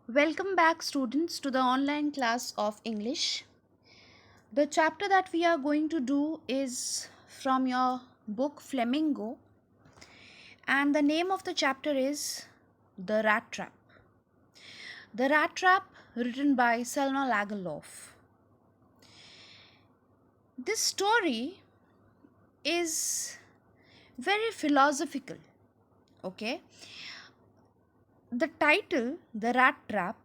Welcome back, students, to the online class of English. The chapter that we are going to do is from your book Flamingo, and the name of the chapter is The Rat Trap. The Rat Trap, written by Selma Lagerlof. This story is very philosophical. Okay, the title, The Rat Trap,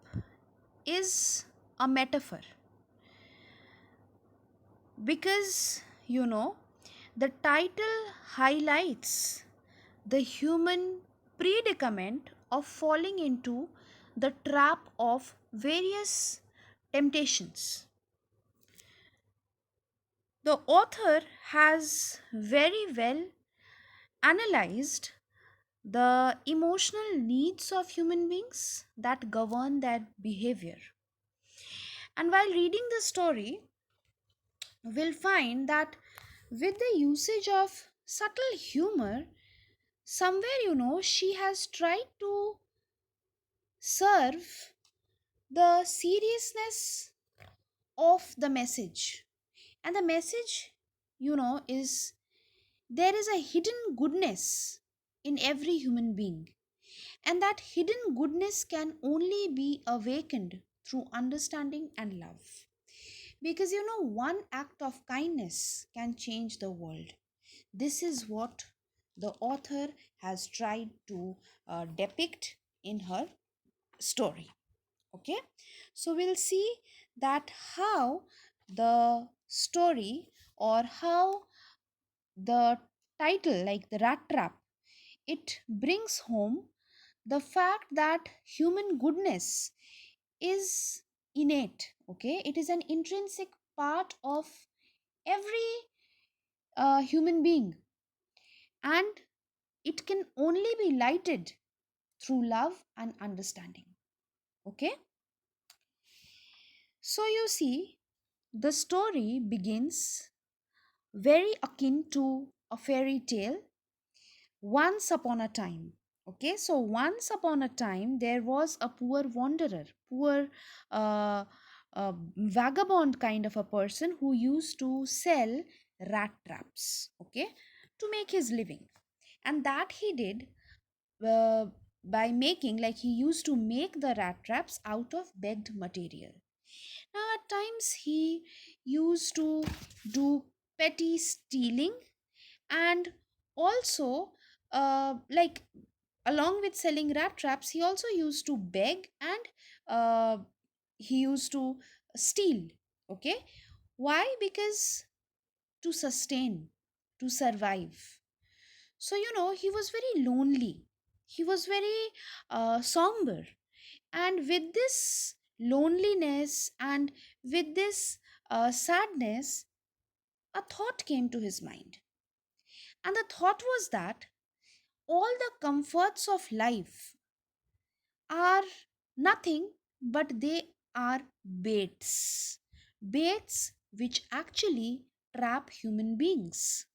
is a metaphor because the title highlights the human predicament of falling into the trap of various temptations. The author has very well analyzed the emotional needs of human beings that govern their behavior. And while reading the story, we'll find that with the usage of subtle humor, somewhere she has tried to serve the seriousness of the message. And the message is there is a hidden goodness in every human being, and that hidden goodness can only be awakened through understanding and love. Because one act of kindness can change the world. This is what the author has tried to depict in her story. Okay, so we'll see that how the story, or how the title, like the rat trap, it brings home the fact that human goodness is innate. Okay, it is an intrinsic part of every human being, and it can only be lighted through love and understanding. Okay, so you see, the story begins very akin to a fairy tale. Once upon a time, okay, so once upon a time there was a poor wanderer, poor uh, vagabond kind of a person who used to sell rat traps, okay, to make his living. And that he did by making, like, he used to make the rat traps out of begged material. Now at times he used to do petty stealing, and also like, along with selling rat traps, he also used to beg, and uh, he used to steal. Okay, why? Because to sustain, to survive. So he was very lonely, he was very somber, and with this loneliness and with this sadness, a thought came to his mind. And the thought was that all the comforts of life are nothing but they are baits. Baits which actually trap human beings.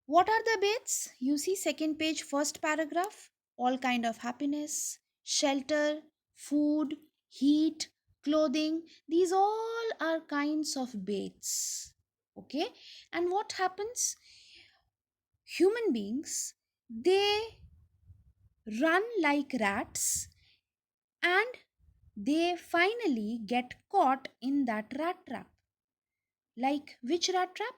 What are the baits? You see, second page, first paragraph. All kind of happiness, shelter, food, heat, clothing. These all are kinds of baits. Okay? And what happens? Human beings, they run like rats, and they finally get caught in that rat trap. Like, which rat trap?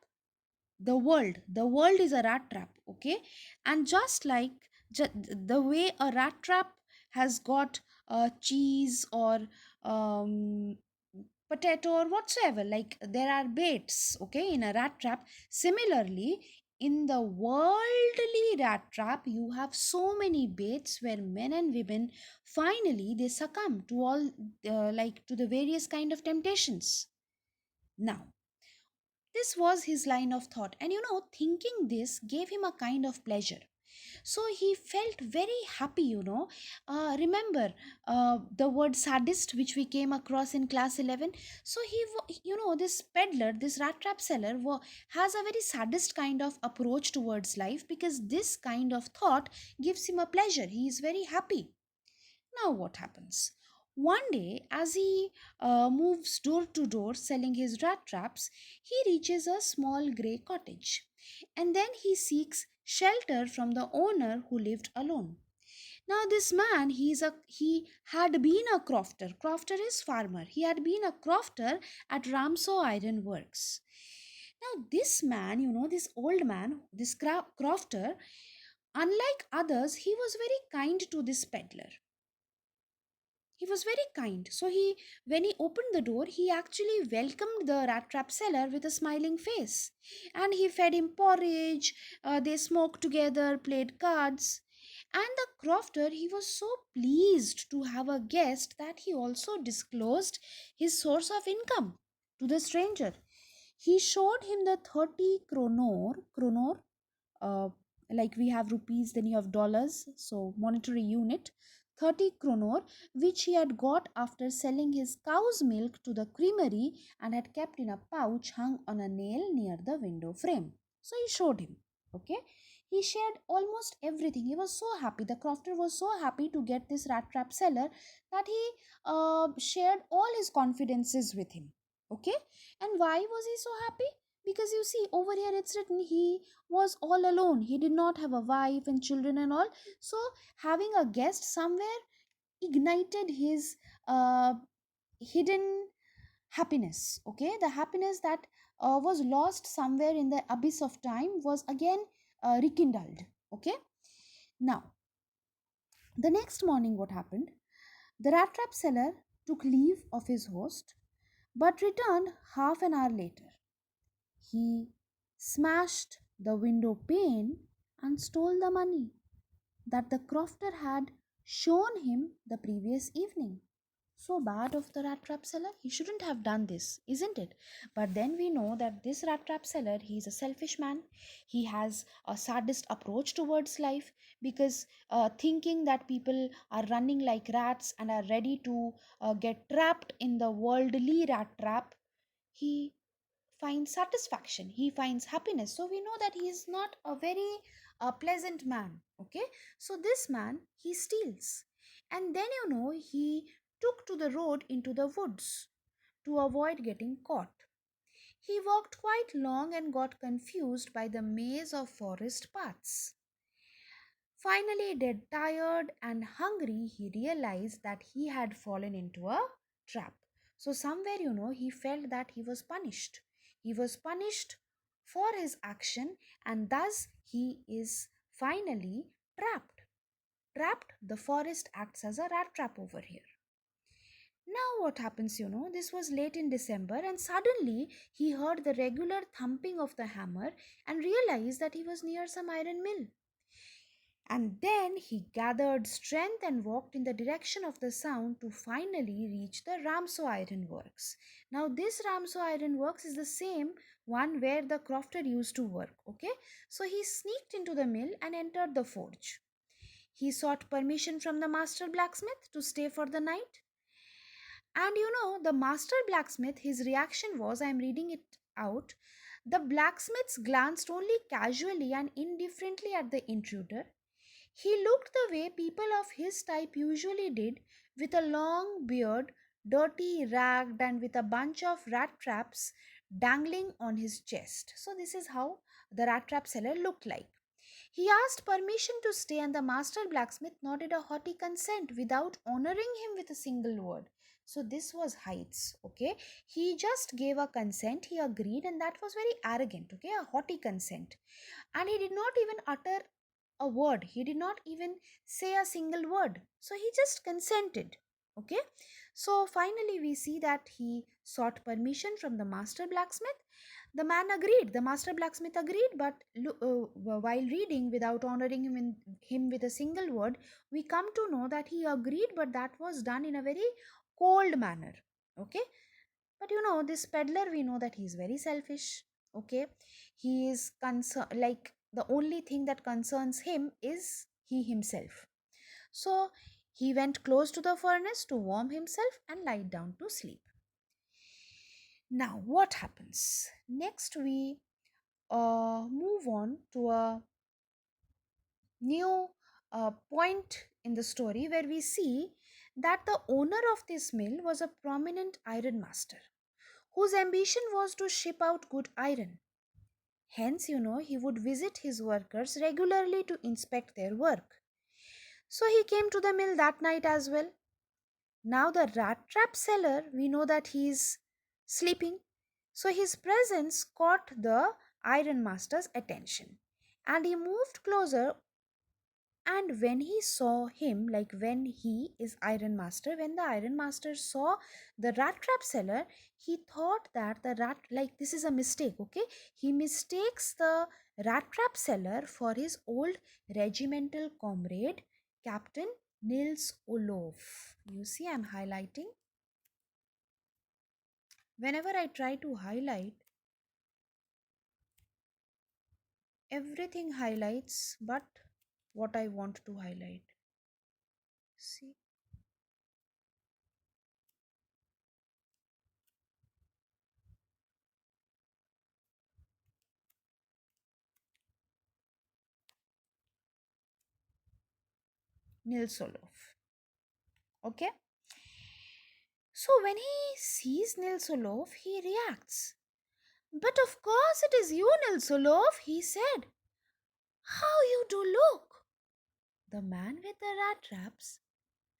The world is a rat trap. Okay, and just like the way a rat trap has got cheese or um, potato or whatsoever, like there are baits, okay, in a rat trap. Similarly, in the worldly rat trap, you have so many baits where men and women finally they succumb to all, like, to the various kind of temptations. Now, this was his line of thought, and thinking this gave him a kind of pleasure. So he felt very happy. Remember the word sadist, which we came across in class 11? So this peddler, this rat trap seller, has a very sadist kind of approach towards life, because this kind of thought gives him a pleasure. He is very happy. Now, what happens? One day, as he moves door to door selling his rat traps, he reaches a small grey cottage. And then he seeks shelter from the owner who lived alone. Now, this man, he had been a crofter. Crofter is farmer. He had been a crofter at Ramso Iron Works. Now, this man, this old man, this crofter, unlike others, he was very kind to this peddler. He was very kind. So when he opened the door, he actually welcomed the rat trap seller with a smiling face, and he fed him porridge. They smoked together, played cards, and the crofter, he was so pleased to have a guest that he also disclosed his source of income to the stranger. He showed him the 30 kronor, uh, like we have rupees, then you have dollars, so monetary unit, 30 kronor, which he had got after selling his cow's milk to the creamery and had kept in a pouch hung on a nail near the window frame. So he showed him. Okay. He shared almost everything. He was so happy. The crofter was so happy to get this rat trap seller that he shared all his confidences with him. Okay. And why was he so happy? Because you see, over here it's written he was all alone. He did not have a wife and children and all. So having a guest somewhere ignited his hidden happiness. Okay, the happiness that was lost somewhere in the abyss of time was again rekindled. Okay, now the next morning, what happened? The rat trap seller took leave of his host but returned half an hour later. He smashed the window pane and stole the money that the crofter had shown him the previous evening. So bad of the rat trap seller. He shouldn't have done this, isn't it? But then we know that this rat trap seller, he's a selfish man. He has a sadist approach towards life because thinking that people are running like rats and are ready to get trapped in the worldly rat trap, he finds satisfaction, he finds happiness. So we know that he is not a very pleasant man. Okay, so this man, he steals, and then he took to the road into the woods to avoid getting caught. He walked quite long and got confused by the maze of forest paths. Finally, dead tired and hungry, he realized that he had fallen into a trap. So, somewhere, he felt that he was punished. He was punished for his action, and thus he is finally trapped. Trapped, the forest acts as a rat trap over here. Now, what happens? This was late in December, and suddenly he heard the regular thumping of the hammer and realized that he was near some iron mill. And then he gathered strength and walked in the direction of the sound to finally reach the Ramso Iron Works. Now, this Ramso Iron Works is the same one where the crofter used to work. Okay, so he sneaked into the mill and entered the forge. He sought permission from the master blacksmith to stay for the night. And the master blacksmith, his reaction was, I am reading it out. The blacksmiths glanced only casually and indifferently at the intruder. He looked the way people of his type usually did, with a long beard, dirty, ragged, and with a bunch of rat traps dangling on his chest. So, this is how the rat trap seller looked like. He asked permission to stay, and the master blacksmith nodded a haughty consent without honoring him with a single word. So, this was Heights, okay? He just gave a consent, he agreed, and that was very arrogant, okay? A haughty consent. And he did not even utter a word, he did not even say a single word. So, he just consented, okay? So, finally, we see that he sought permission from the master blacksmith. The man agreed, the master blacksmith agreed, but while reading, without honoring him with a single word, we come to know that he agreed, but that was done in a very cold manner. Okay, but this peddler, we know that he is very selfish. Okay, he is concerned, like the only thing that concerns him is he himself. So he went close to the furnace to warm himself and lie down to sleep. Now, what happens? Next, we move on to a new point in the story where we see that the owner of this mill was a prominent iron master whose ambition was to ship out good iron. Hence, he would visit his workers regularly to inspect their work. So he came to the mill that night as well. Now, the rat trap seller, we know that he is sleeping. So his presence caught the iron master's attention and he moved closer. And when he saw him, like when he is iron master, when the iron master saw the rat trap seller, he thought that the rat, like this is a mistake, okay? He mistakes the rat trap seller for his old regimental comrade, Captain Nils Olof. You see, I'm highlighting. Whenever I try to highlight, everything highlights but what I want to highlight. See, Nils Olof. Okay. So when he sees Nils Olof, he reacts. But of course it is you, Nils Olof, he said. How you do look! The man with the rat traps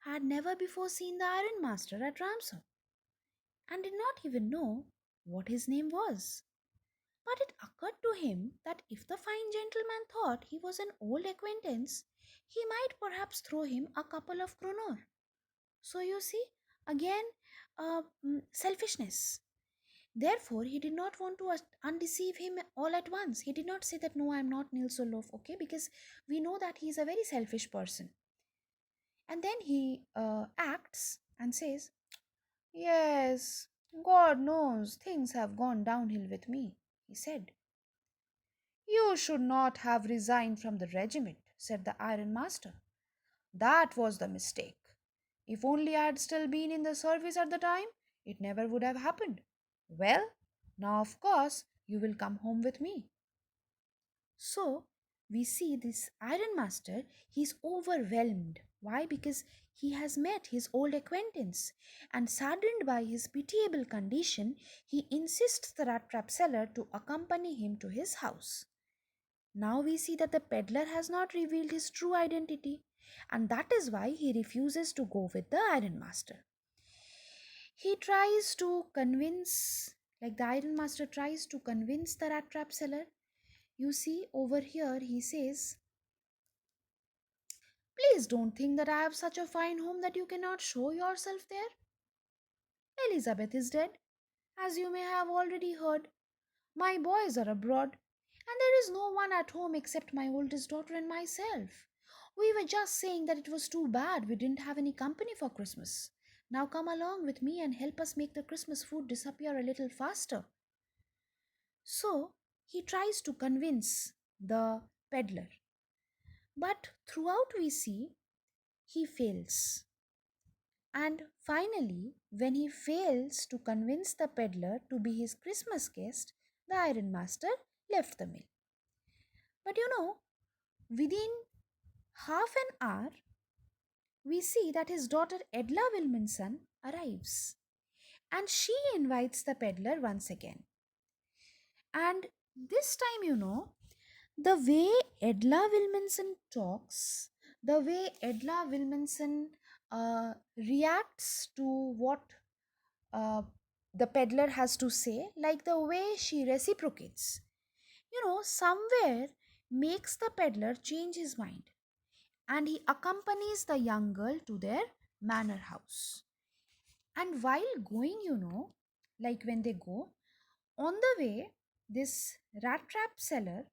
had never before seen the Iron Master at Ramsar and did not even know what his name was. But it occurred to him that if the fine gentleman thought he was an old acquaintance, he might perhaps throw him a couple of kronor. So you see, again, selfishness. Therefore, he did not want to undeceive him all at once. He did not say that, no, I am not Nils Olof, okay? Because we know that he is a very selfish person. And then he acts and says, yes, God knows things have gone downhill with me, he said. You should not have resigned from the regiment, said the Iron Master. That was the mistake. If only I had still been in the service at the time, it never would have happened. Well, now of course you will come home with me. So we see this Iron Master, he's overwhelmed. Why? Because he has met his old acquaintance, and saddened by his pitiable condition, he insists the rat trap seller to accompany him to his house. Now we see that the peddler has not revealed his true identity, and that is why he refuses to go with the Iron Master. He tries to convince, like the Iron Master tries to convince the rat trap seller. You see, over here he says, please don't think that I have such a fine home that you cannot show yourself there. Elizabeth is dead, as you may have already heard. My boys are abroad, and there is no one at home except my oldest daughter and myself. We were just saying that it was too bad we didn't have any company for Christmas. Now come along with me and help us make the Christmas food disappear a little faster. So he tries to convince the peddler. But throughout we see he fails. And finally, when he fails to convince the peddler to be his Christmas guest, the Iron Master left the mill. But within half an hour, we see that his daughter Edla Wilminson arrives and she invites the peddler once again. And this time, the way Edla Wilminson talks, the way Edla Wilminson reacts to what uh, the peddler has to say, like the way she reciprocates, somewhere makes the peddler change his mind and he accompanies the young girl to their manor house. And while going, like when they go, on the way, this rat trap seller,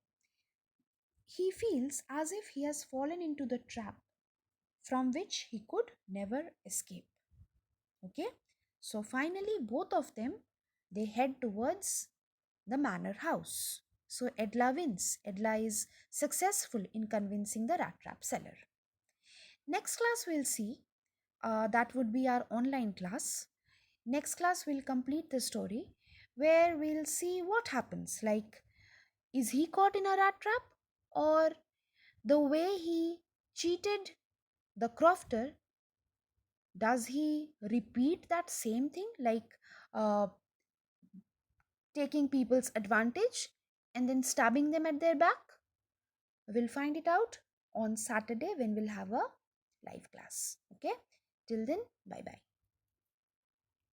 he feels as if he has fallen into the trap from which he could never escape. Okay, so finally, both of them they head towards the manor house. So Edla wins. Edla is successful in convincing the rat trap seller. Next class we'll see, that would be our online class. Next class we'll complete the story where we'll see what happens. Like, is he caught in a rat trap, or the way he cheated the crofter, does he repeat that same thing, like uh, taking people's advantage and then stabbing them at their back? We'll find it out on Saturday when we'll have a live class. Okay, till then, bye bye.